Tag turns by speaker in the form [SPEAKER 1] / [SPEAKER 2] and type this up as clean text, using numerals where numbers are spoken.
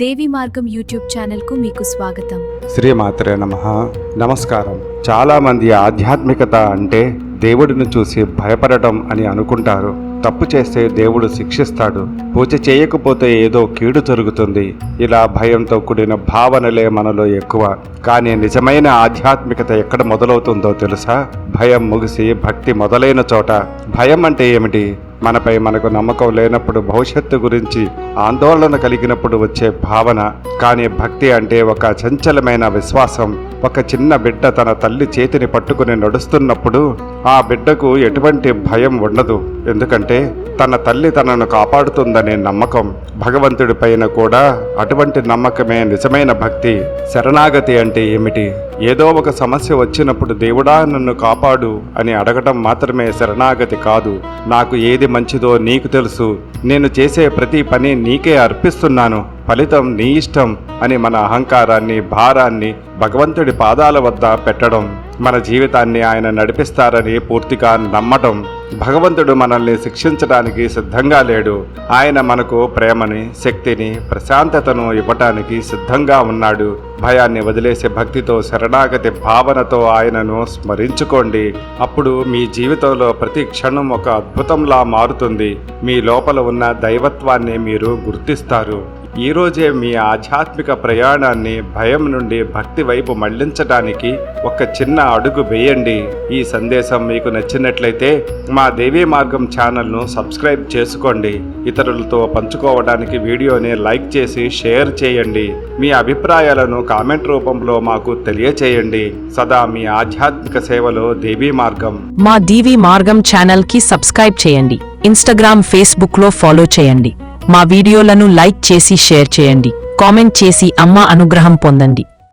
[SPEAKER 1] దేవి మార్గం యూట్యూబ్ ఛానల్కు మీకు స్వాగతం.
[SPEAKER 2] శ్రీమాత్రే నమః. నమస్కారం. చాలామంది ఆధ్యాత్మికత అంటే దేవుడిని చూసి భయపడటం అని అనుకుంటారు. తప్పు చేస్తే దేవుడు శిక్షిస్తాడు, పూజ చేయకపోతే ఏదో కీడు జరుగుతుంది, ఇలా భయంతో కూడిన భావనలే మనలో ఎక్కువ. కానీ నిజమైన ఆధ్యాత్మికత ఎక్కడ మొదలవుతుందో తెలుసా? భయం ముగిసి భక్తి మొదలైన చోట. భయం అంటే ఏమిటి? మనపై మనకు నమ్మకం లేనప్పుడు, భవిష్యత్తు గురించి ఆందోళన కలిగినప్పుడు వచ్చే భావన. కానీ భక్తి అంటే ఒక చంచలమైన విశ్వాసం. ఒక చిన్న బిడ్డ తన తల్లి చేతిని పట్టుకుని నడుస్తున్నప్పుడు ఆ బిడ్డకు ఎటువంటి భయం ఉండదు. ఎందుకంటే తన తల్లి తనను కాపాడుతుందనే నమ్మకం. భగవంతుడి పైన కూడా అటువంటి నమ్మకమే నిజమైన భక్తి. శరణాగతి అంటే ఏమిటి? ఏదో ఒక సమస్య వచ్చినప్పుడు దేవుడా నన్ను కాపాడు అని అడగటం మాత్రమే శరణాగతి కాదు. నాకు ఏది మంచిదో నీకు తెలుసు, నేను చేసే ప్రతి పని నీకే అర్పిస్తున్నాను, ఫలితం నీ ఇష్టం అని మన అహంకారాన్ని, భారాన్ని భగవంతుడి పాదాల వద్ద పెట్టడం. మన జీవితాన్ని ఆయన నడిపిస్తారని పూర్తిగా నమ్మటం. భగవంతుడు మనల్ని శిక్షించడానికి సిద్ధంగా లేడు. ఆయన మనకు ప్రేమని, శక్తిని, ప్రశాంతతను ఇవ్వటానికి సిద్ధంగా ఉన్నాడు. భయాన్ని వదిలేసే భక్తితో, శరణాగతి భావనతో ఆయనను స్మరించుకోండి. అప్పుడు మీ జీవితంలో ప్రతి క్షణం ఒక అద్భుతంలా మారుతుంది. మీ లోపల ఉన్న దైవత్వాన్ని మీరు గుర్తిస్తారు. ఈరోజే మీ ఆధ్యాత్మిక ప్రయాణాన్ని భయం నుండి భక్తి వైపు మళ్లించడానికి ఒక చిన్న అడుగు వేయండి. ఈ సందేశం మీకు నచ్చినట్లయితే మా దేవీ మార్గం ఛానల్ను సబ్స్క్రైబ్ చేసుకోండి. ఇతరులతో పంచుకోవడానికి వీడియోని లైక్ చేసి షేర్ చేయండి. మీ అభిప్రాయాలను కామెంట్ రూపంలో మాకు తెలియచేయండి. సదా మీ ఆధ్యాత్మిక సేవలో దేవీ మార్గం.
[SPEAKER 3] మా దేవీ మార్గం ఛానల్ కి సబ్స్క్రైబ్ చేయండి. ఇన్స్టాగ్రామ్, ఫేస్బుక్ లో ఫాలో చేయండి. మా వీడియోలను లైక్ చేసి షేర్ చేయండి. కామెంట్ చేసి అమ్మ అనుగ్రహం పొందండి.